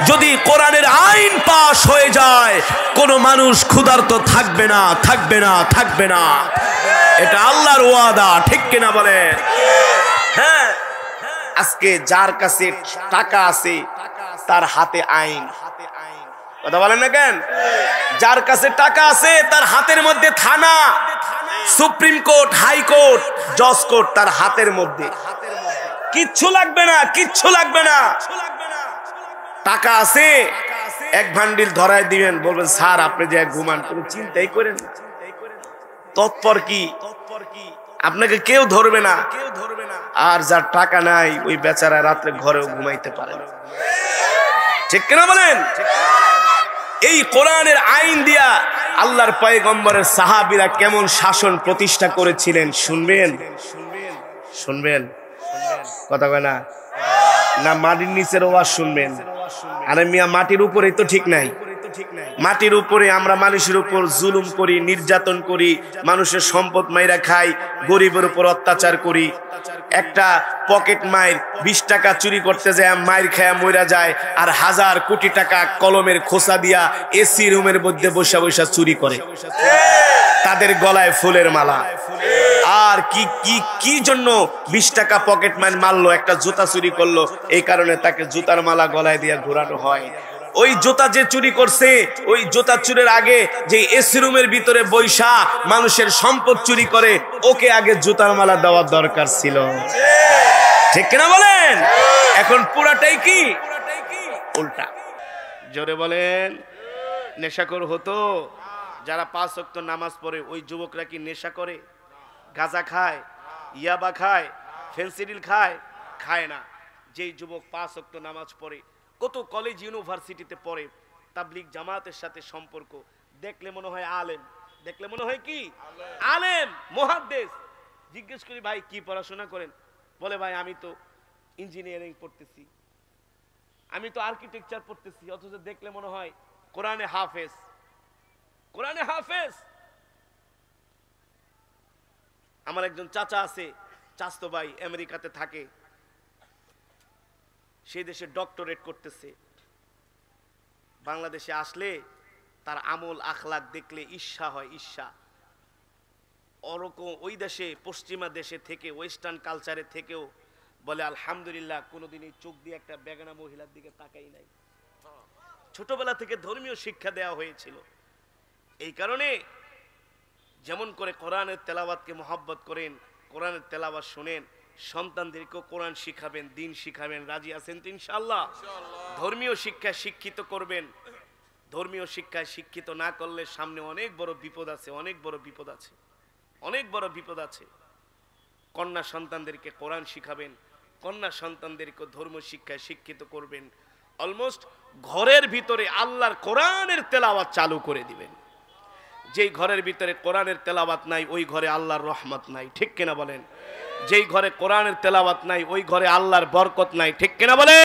Speaker 1: যদি কোরআনের আইন পাশ হয়ে যায়, কোন মানুষ ক্ষুধার্ত থাকবে না, থাকবে না, থাকবে না। এটা আল্লাহর ওয়াদা, ঠিক কিনা বলে? হ্যাঁ, আজকে যার কাছে টাকা আছে তার হাতে আইন। কথা বলেন না কেন? যার কাছে টাকা আছে তার হাতের মধ্যে থানা, সুপ্রিম কোর্ট, হাইকোর্ট, জজ কোর্ট তার হাতের মধ্যে। কিচ্ছু লাগবে না, কিচ্ছু লাগবে না। টাকা আছে, এক ভান্ডিল ধরায় দিবেন, বলবেন স্যার আপনি যে ঘুমান, কোনো চিন্তাই করেন না। তৎপর কি? আপনাকে কেউ ধরবে না। আর যার টাকা নাই ওই বেচারা রাত্রে ঘরেও ঘুমাইতে পারে না। ঠিক কিনা বলেন? এই কোরআনের আইন দিয়া আল্লাহর পয়গম্বরের সাহাবীরা কেমন শাসন প্রতিষ্ঠা করেছিলেন শুনবেন? শুনবেন? কথা কয় না? না মাটির নিচের ওয়াজ শুনবেন? আরে মিয়া, মাটির উপরেই তো ঠিক নাই। মাটির উপরে আমরা মানুষের উপর জুলুম করি, নির্যাতন করি, মানুষের সম্পদ মাইরা খাই, গরিবের উপর অত্যাচার করি। একটা পকেট মাইর 20 টাকা চুরি করতে যায়, মাইর খায়া মইরা যায়, আর 1000 কোটি টাকা কলমের খোসা দিয়া এসি রুমের মধ্যে বসা বসা চুরি করে। তাদের গলায় ফুলের মালা। আর কি কি কি জন্য 20 টাকা পকেট মাইর মারলো, একটা জুতা চুরি করলো, এই কারণে তাকে জুতার মালা গলায় দিয়ে ঘোরানো হয়। ওই জুতা যে চুরি করছে, ওই জুতা চুরের আগে যে এসি রুমের ভিতরে বৈশা মানুষের সম্পদ চুরি করে, ওকে আগে জুতার মালা দেওয়ার দরকার ছিল। ঠিক কিনা বলেন? এখন পুরাটাই কি উল্টা। জোরে বলেন। নেশাখোর হতো যারা 5 ওয়াক্ত নামাজ পড়ে, ওই যুবকরা কি নেশা করে? গাঁজা খায়, ইয়াবা খায়, ফেন্সিডিল খায়? খায় না। যেই যুবক 5 ওয়াক্ত নামাজ পড়ে, কত কলেজ ইউনিভার্সিটিতে পড়ে, তাবলিগ জামাতের সাথে সম্পর্ক, দেখলে মনে হয় আলেম, দেখলে মনে হয় কি আলেম, মুহাদ্দিস। জিজ্ঞেস করি ভাই কি পড়াশোনা করেন? বলে ভাই আমি তো ইঞ্জিনিয়ারিং পড়তেছি, আমি তো আর্কিটেকচার পড়তেছি। অথচ দেখলে মনে হয় কোরআনে হাফেজ, কোরআনে হাফেজ। আমার একজন চাচা আছে, চাচতো ভাই আমেরিকাতে থাকে, সেই দেশে ডক্টরেট করতেছে। বাংলাদেশে আসলে তার আমল আখলাক দেখলে ঈর্ষা হয়, ঈর্ষা। ওরকম ওই দেশে, পশ্চিমা দেশে থেকে, ওয়েস্টার্ন কালচারে থেকেও বলে আলহামদুলিল্লাহ কোনোদিনই চোখ দিয়ে একটা বেগানা মহিলার দিকে তাকাই নাই। ছোটবেলা থেকে ধর্মীয় শিক্ষা দেওয়া হয়েছিল। এই কারণে যেমন করে কোরআনের তেলাওয়াতকে মহব্বত করেন, কোরআনের তেলাওয়াত শুনেন, সন্তানদেরকেও কোরআন শিখাবেন, দিন শিখাবেন। রাজি আছেন তো ইনশাআল্লাহ? ধর্মীয় শিক্ষায় শিক্ষিত করবেন। ধর্মীয় শিক্ষায় শিক্ষিত না করলে সামনে অনেক বড় বিপদ আছে, অনেক বড় বিপদ আছে, অনেক বড় বিপদ আছে। কন্যা সন্তানদেরকে কোরআন শিখাবেন, কন্যা সন্তানদেরকে ধর্ম শিক্ষায় শিক্ষিত করবেন। অলমোস্ট ঘরের ভিতরে আল্লাহর কোরআনের তেলাওয়াত চালু করে দিবেন। যেই ঘরের ভিতরে কোরআনের তেলাওয়াত নাই, ওই ঘরে আল্লাহর রহমত নাই। ঠিক কিনা বলেন? যেই ঘরে কোরআনের তেলাওয়াত নাই, ওই ঘরে আল্লাহর বরকত নাই। ঠিক কিনা বলেন?